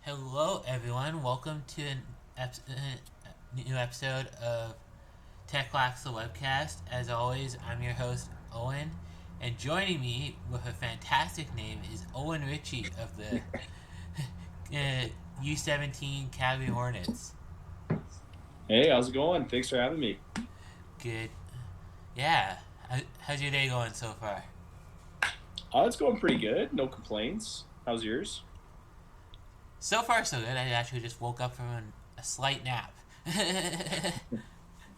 Hello, everyone. Welcome to new episode of Tech-Lax, the webcast. As always, I'm your host, Owen, and joining me with a fantastic name is Owen Ritchie of the U17 Calgary Hornets. Hey, how's it going? Thanks for having me. Good. Yeah. How's your day going so far? It's going pretty good. No complaints. How's yours? So far, so good. I actually just woke up from a slight nap.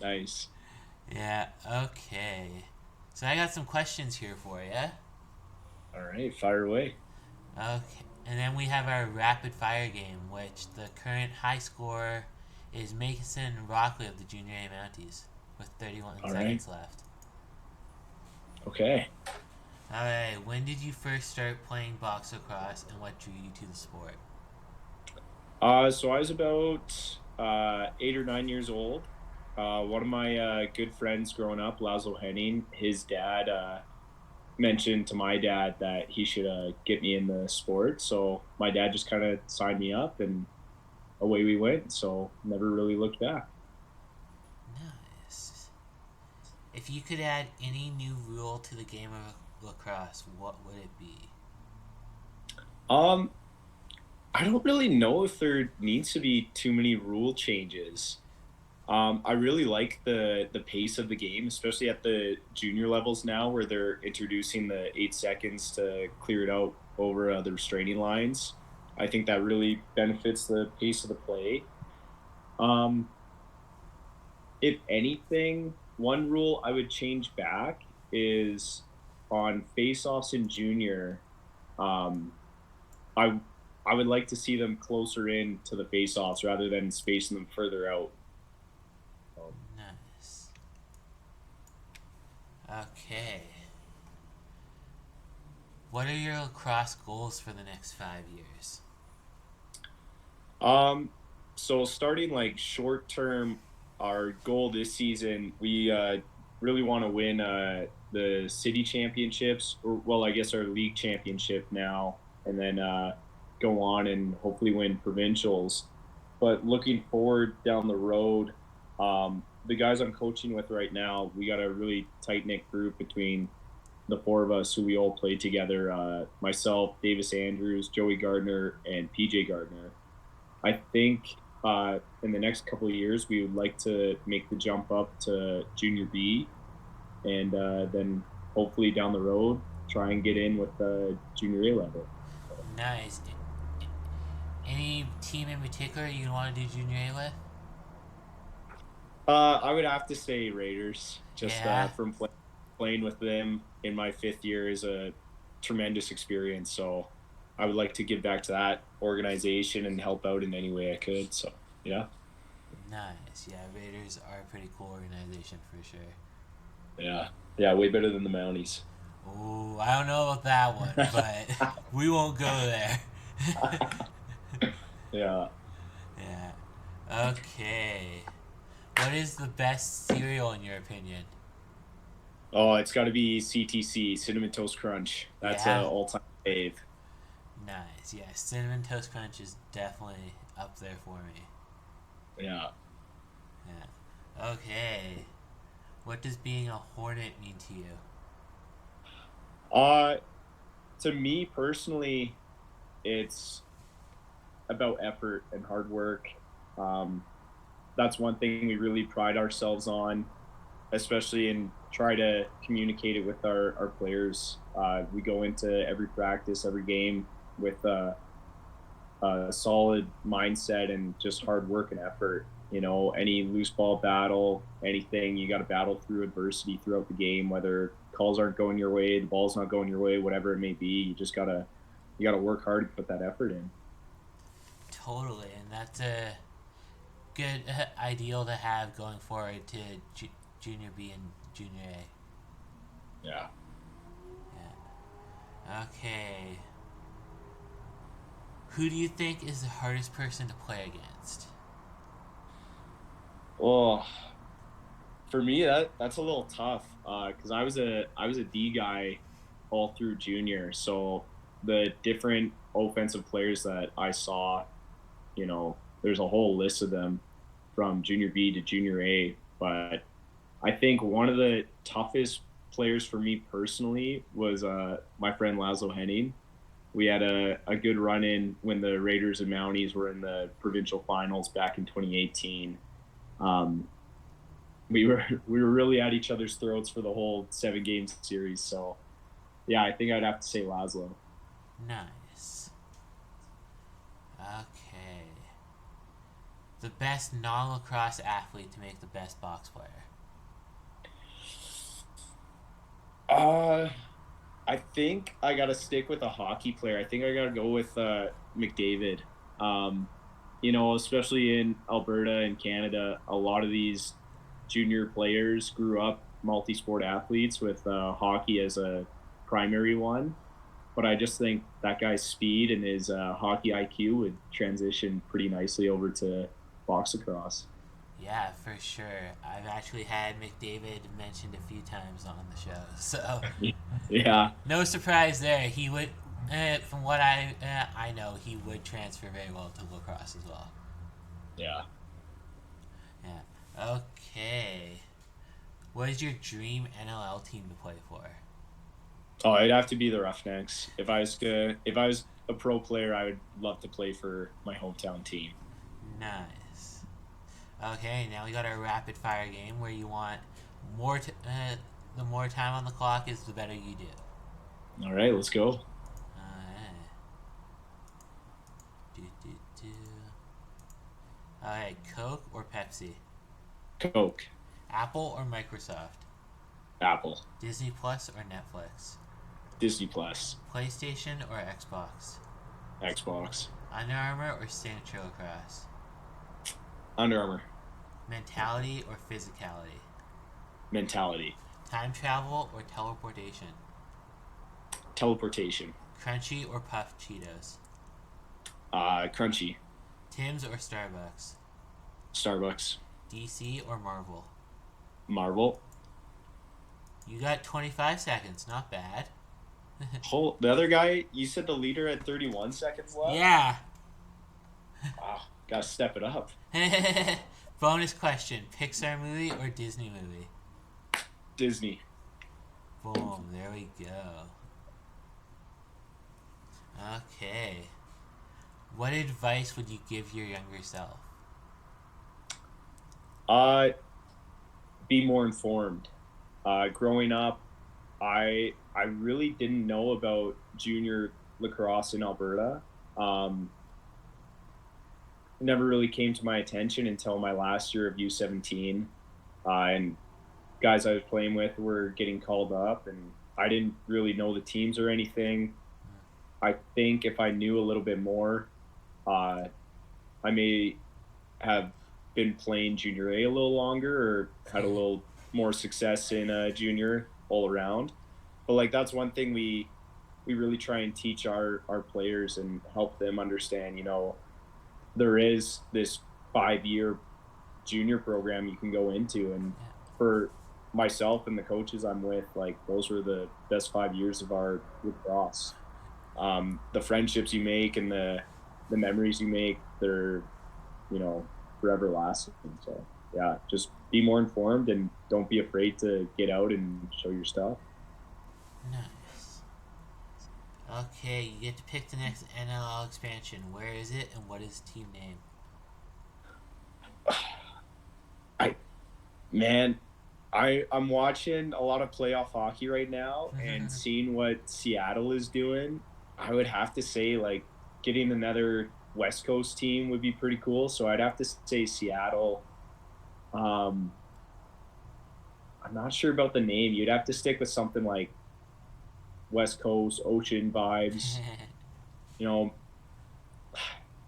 Nice. Yeah, okay. So I got some questions here for you. All right, fire away. Okay, and then we have our rapid fire game, which the current high score is Mason Rockley of the Junior A Mounties with 31 All right. seconds left. Okay. Alright, when did you first start playing box lacrosse and what drew you to the sport? So I was about 8 or 9 years old. One of my good friends growing up, Laszlo Henning, his dad mentioned to my dad that he should get me in the sport. So my dad just kind of signed me up, and away we went. So never really looked back. Nice. If you could add any new rule to the game of lacrosse, what would it be? Um, I don't really know if there needs to be too many rule changes. I really like the pace of the game, especially at the junior levels now, where they're introducing the 8 seconds to clear it out over the restraining lines. I think that really benefits the pace of the play. Um, if anything, one rule I would change back is on face-offs in junior. Um, I I would like to see them closer in to the face-offs rather than spacing them further out. Um, Nice. Okay. What are your lacrosse goals for the next 5 years? Um, so starting like short term, our goal this season, we really want to win the city championships, or well, I guess our league championship now, and then go on and hopefully win provincials. But looking forward down the road, the guys I'm coaching with right now, we got a really tight knit group between the four of us who we all play together. Myself, Davis Andrews, Joey Gardner, and PJ Gardner. I think in the next couple of years, we would like to make the jump up to junior B, and then hopefully down the road try and get in with the junior A level. Nice. Any team in particular you want to do junior A with? I would have to say Raiders, just Yeah. playing with them in my fifth year is a tremendous experience. So I would like to give back to that organization and help out in any way I could. So yeah, Nice. Yeah, Raiders are a pretty cool organization for sure. yeah, yeah, way better than the Mounties. Ooh, I don't know about that one, but we won't go there. Yeah. Yeah. Okay. What is the best cereal in your opinion? Oh, it's got to be CTC, Cinnamon Toast Crunch. That's a Yeah. all-time fave. Nice. Yeah, cinnamon toast crunch is definitely up there for me. Yeah. Yeah. Okay. What does being a hornet mean to you? Uh, to me personally, it's about effort and hard work. Um, that's one thing we really pride ourselves on, especially in try to communicate it with our players. We go into every practice, every game with a solid mindset and just hard work and effort. You know, any loose ball battle, anything, you got to battle through adversity throughout the game, whether calls aren't going your way, the ball's not going your way, whatever it may be. You gotta work hard to put that effort in. Totally, and that's a good ideal to have going forward to junior B and junior A. Yeah. Yeah. Okay. Who do you think is the hardest person to play against? Well, for me, that's a little tough because I was a D guy all through junior, so the different offensive players that I saw. there's a whole list of them from junior B to junior A. But I think one of the toughest players for me personally was my friend Laszlo Henning. We had a good run in when the Raiders and Mounties were in the provincial finals back in 2018. Um, we were really at each other's throats for the whole 7 game series. So yeah, I think I'd have to say Laszlo. Nice. Okay. The best non-lacrosse athlete to make the best box player. Uh, I think I got to stick with a hockey player. I think I got to go with McDavid. Um, especially in Alberta and Canada, a lot of these junior players grew up multi-sport athletes with hockey as a primary one. But I just think that guy's speed and his hockey IQ would transition pretty nicely over to box lacrosse. Yeah, for sure. I've actually had McDavid mentioned a few times on the show, so Yeah, no surprise there. He would, from what I know, he would transfer very well to lacrosse as well. yeah. Yeah. Okay. What is your dream NLL team to play for? Oh, it'd have to be the Roughnecks. If I was a pro player, I would love to play for my hometown team. Nice. Okay, now we got our rapid fire game where you want the more time on the clock is the better you do. All right, let's go. Alright. Do, do, do. Alright, Coke or Pepsi? Coke, Apple or Microsoft? Apple, Disney Plus or Netflix? Disney Plus, PlayStation or Xbox? Xbox, Under Armour or Signature Lacrosse? Under Armour, Mentality or physicality? Mentality, Time travel or teleportation? Teleportation, Crunchy or puffed Cheetos? Crunchy, Tim's or Starbucks? Starbucks, DC or Marvel? Marvel. You got 25 seconds, not bad. The other guy, you said the leader had 31 seconds left? Yeah. Wow, gotta step it up. Bonus question, Pixar movie or Disney movie? Disney. Boom, there we go. Okay. What advice would you give your younger self? Be more informed. Growing up, I really didn't know about junior lacrosse in Alberta. It never really came to my attention until my last year of U17, and guys I was playing with were getting called up, and I didn't really know the teams or anything. I think if I knew a little bit more, uh, I may have been playing junior A little longer or had a little more success in junior all around. But like that's one thing we really try and teach our players and help them understand. There is this 5 year junior program you can go into, and for myself and the coaches I'm with, like those were the best 5 years of our lacrosse. The friendships you make and the memories you make, they're forever lasting. So yeah, just be more informed and don't be afraid to get out and show your stuff. Nice. Okay, you get to pick the next NLL expansion. Where is it and what is the team name? I man, I'm watching a lot of playoff hockey right now and seeing what Seattle is doing. I would have to say like getting another West Coast team would be pretty cool. So I'd have to say Seattle. I'm not sure about the name. You'd have to stick with something like West Coast ocean vibes. You know,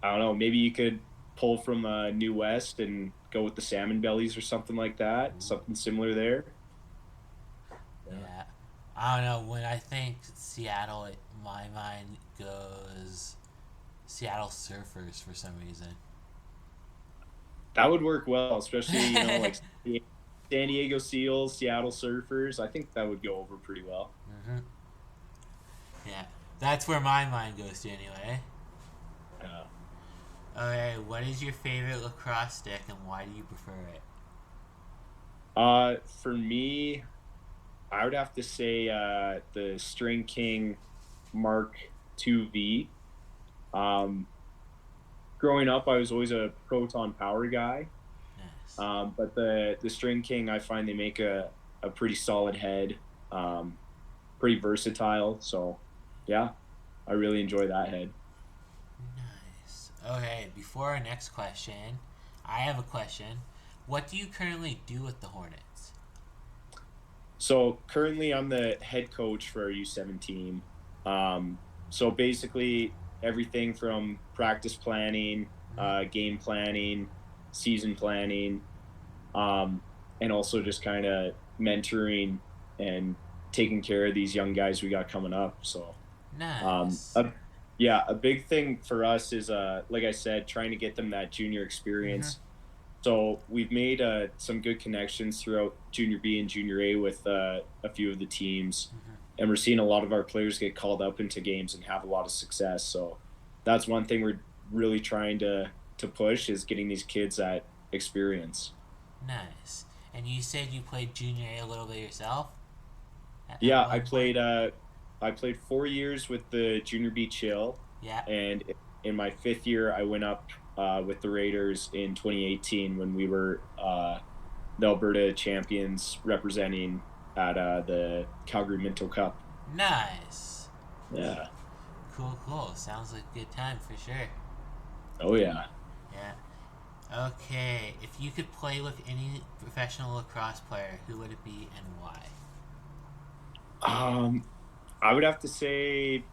I don't know. Maybe you could pull from New West and go with the Salmon Bellies or something like that. Something similar there. Yeah. I don't know. When I think Seattle, my mind goes Seattle Surfers for some reason. That would work well, especially like San Diego Seals, Seattle Surfers. I think that would go over pretty well. Mm-hmm. Yeah, that's where my mind goes to anyway. Yeah. Okay, what is your favorite lacrosse stick and why do you prefer it? For me, I would have to say the String King Mark 2V. Um, Growing up, I was always a Proton Power guy, Nice. but the String King, I find they make a pretty solid head, um, pretty versatile. So, yeah, I really enjoy that head. Nice. Okay, before our next question, I have a question. What do you currently do with the Hornets? So currently, I'm the head coach for our U17. So basically, everything from practice planning, Mm-hmm. game planning, season planning, um, and also just kind of mentoring and taking care of these young guys we got coming up. So, um, Nice. a, yeah, a big thing for us is, like I said, trying to get them that junior Mm-hmm. experience. So we've made some good connections throughout Junior B and Junior A with a few of the teams, Mm-hmm. and we're seeing a lot of our players get called up into games and have a lot of success. So that's one thing we're really trying to push is getting these kids that experience. Nice. And you said you played junior A a little bit yourself at Yeah, one point? I played 4 years with the Junior B Chill, Yeah. and in my fifth year, I went up with the Raiders in 2018 when we were the Alberta champions representing at the Calgary Minto Cup. Nice. Yeah. Cool, cool. Sounds like a good time for sure. Oh yeah. Yeah. Okay, if you could play with any professional lacrosse player, who would it be and why? Um, I would have to say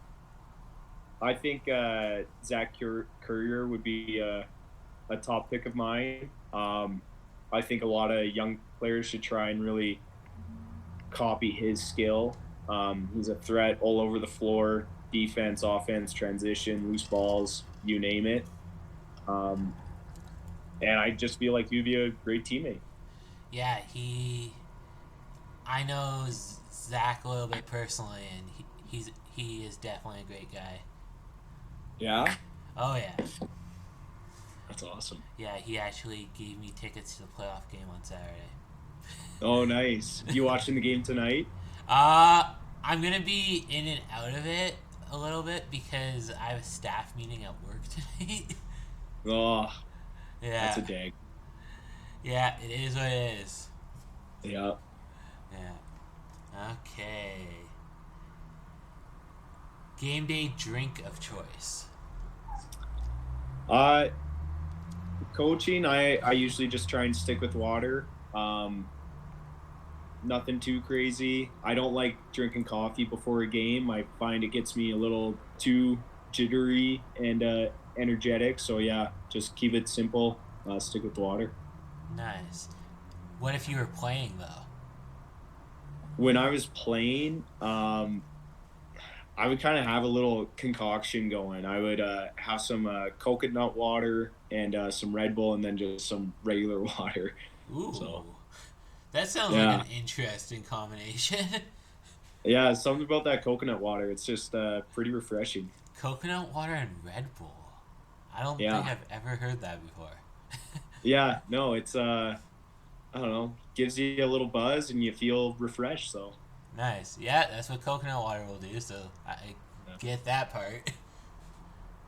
I think Zach Courier would be a top pick of mine. I think a lot of young players should try and really copy his skill. He's a threat all over the floor, defense, offense, transition, loose balls, you name it. Um, and I just feel like he'd be a great teammate. Yeah, I know Zach a little bit personally, and he is definitely a great guy. Yeah, Oh yeah, that's awesome. yeah. He actually gave me tickets to the playoff game on Saturday. Oh, nice. You watching the game tonight? Uh, I'm gonna be in and out of it a little bit because I have a staff meeting at work tonight. Oh, that's Yeah, a dag. yeah. It is what it is. Yeah. Yeah. Okay. Game day drink of choice. Uh, Coaching, I usually just try and stick with water. Nothing too crazy. I don't like drinking coffee before a game. I find it gets me a little too jittery and energetic. So yeah, just keep it simple. Stick with water. Nice. What if you were playing though? When I was playing, I would kind of have a little concoction going. I would have some coconut water and some Red Bull, and then just some regular water. Ooh, So that sounds like yeah, an interesting combination. yeah, something about that coconut water. It's just pretty refreshing. Coconut water and Red Bull. I don't think Yeah, I've ever heard that before. yeah. No, it's I don't know, gives you a little buzz and you feel refreshed. So Nice. Yeah, that's what coconut water will do. So I get that part.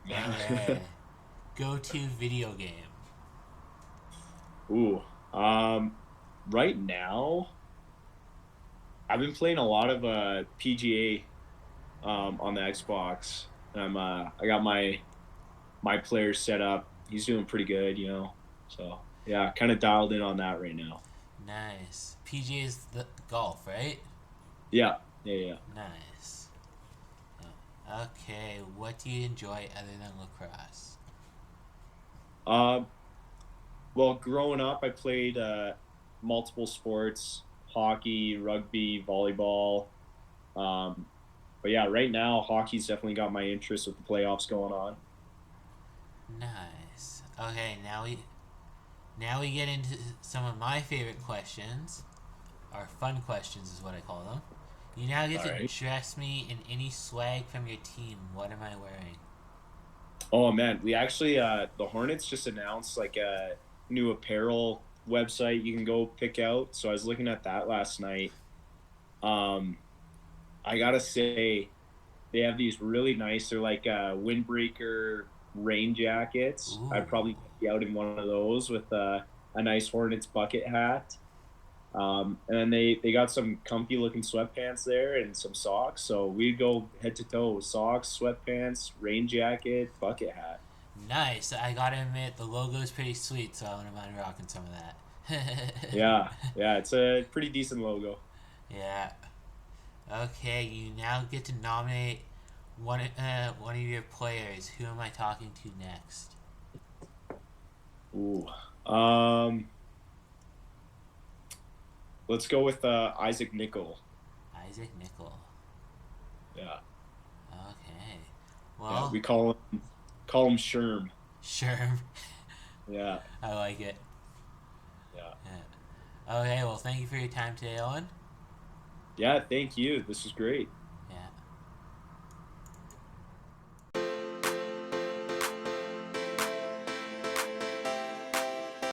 All yeah. right. Go to video game. Ooh, um, right now I've been playing a lot of PGA on the Xbox. I got my player set up. He's doing pretty good, you know. So yeah, kind of dialed in on that right now. Nice. PJ is the golf, right? Yeah, yeah, yeah. Nice. Okay. What do you enjoy other than lacrosse? Um, well, growing up, I played multiple sports: hockey, rugby, volleyball. Um, but yeah, right now hockey's definitely got my interest with the playoffs going on. Nice. Okay. Now we get into some of my favorite questions. Our fun questions is what I call them. You now get All to right. dress me in any swag from your team. What am I wearing? Oh man, we actually the Hornets just announced like a new apparel website you can go pick out. So I was looking at that last night. Um, I gotta say they have these really nice. They're like windbreaker rain jackets. Ooh, I'd probably be out in one of those with a nice Hornets bucket hat. And then they got some comfy looking sweatpants there and some socks. So we'd go head to toe: socks, sweatpants, rain jacket, bucket hat. nice. I gotta admit, the logo's pretty sweet, so I wouldn't mind rocking some of that. Yeah, yeah, it's a pretty decent logo. Yeah. Okay, you now get to nominate one of your players. Who am I talking to next? Ooh. Let's go with Isaac Nickel. Isaac Nickel. Yeah, Okay. yeah. Well, We call him Sherm. sure. Yeah, I like it. yeah, Yeah. Okay, well, thank you for your time today, Owen. yeah. Thank you. This was great.